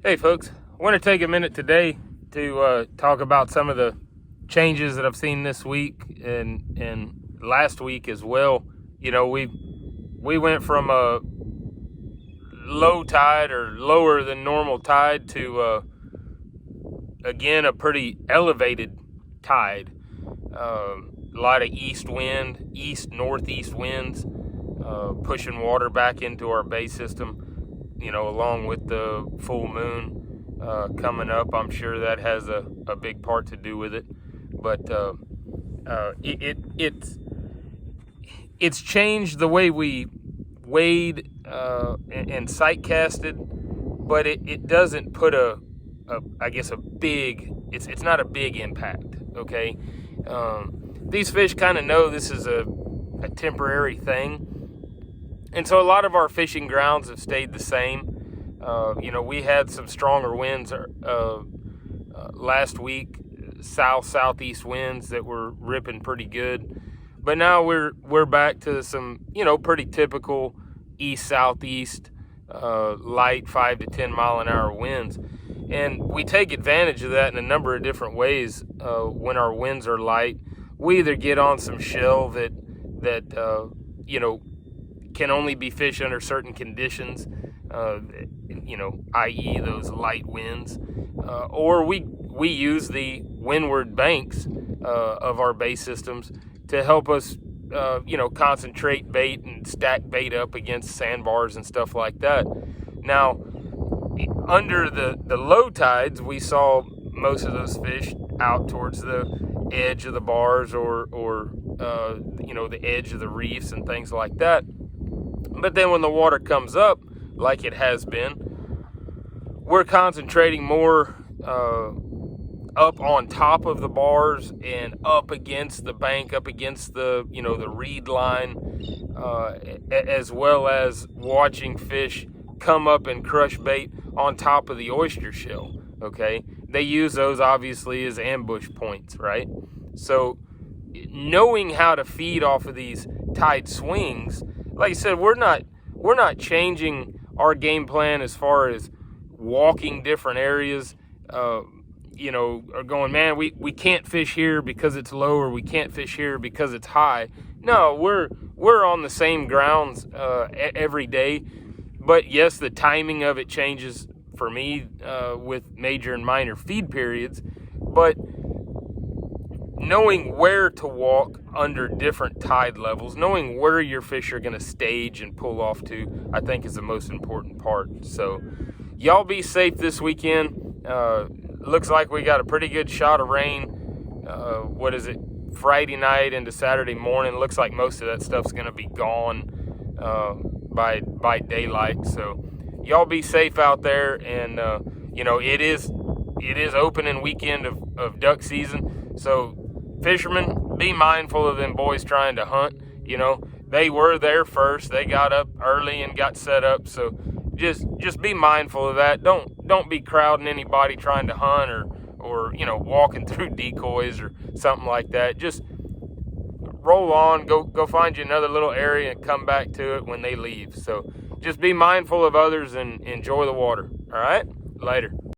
Hey folks, I want to take a minute today to talk about some of the changes that I've seen this week and last week as well. You know, we went from a low tide or lower than normal tide to again a pretty elevated tide. A lot of east northeast winds, pushing water back into our bay system. You know, along with the full moon coming up, I'm sure that has a big part to do with it. But it's changed the way we wade and sight casted, but it doesn't put it's not a big impact. Okay, these fish kind of know this is a temporary thing. And so a lot of our fishing grounds have stayed the same. You know, we had some stronger winds last week, southeast winds that were ripping pretty good. But now we're back to some, pretty typical east-southeast, light 5 to 10 mile an hour winds. And we take advantage of that in a number of different ways. When our winds are light, we either get on some shell that can only be fished under certain conditions, i.e. those light winds, or we use the windward banks of our bay systems to help us, concentrate bait and stack bait up against sandbars and stuff like that. Now, under the low tides, we saw most of those fish out towards the edge of the bars or the edge of the reefs and things like that. But then when the water comes up, like it has been, we're concentrating more up on top of the bars and up against the bank, up against the reed line, as well as watching fish come up and crush bait on top of the oyster shell. Okay, they use those obviously as ambush points, right? So knowing how to feed off of these tide swings, like I said, we're not changing our game plan as far as walking different areas, or going, man, we can't fish here because it's low, or we can't fish here because it's high. No, we're on the same grounds every day. But yes, the timing of it changes for me with major and minor feed periods. But knowing where to walk under different tide levels, knowing where your fish are going to stage and pull off to, I think is the most important part. So y'all be safe this weekend. Looks like we got a pretty good shot of rain. Friday night into Saturday morning. Looks like most of that stuff's going to be gone by daylight. So y'all be safe out there. And it is opening weekend of duck season. So fishermen, be mindful of them boys trying to hunt. They were there first. They got up early and got set up. So just be mindful of that. Don't be crowding anybody trying to hunt or walking through decoys or something like that. Just roll on, go find you another little area and come back to it when they leave. So just be mindful of others and enjoy the water. All right? Later.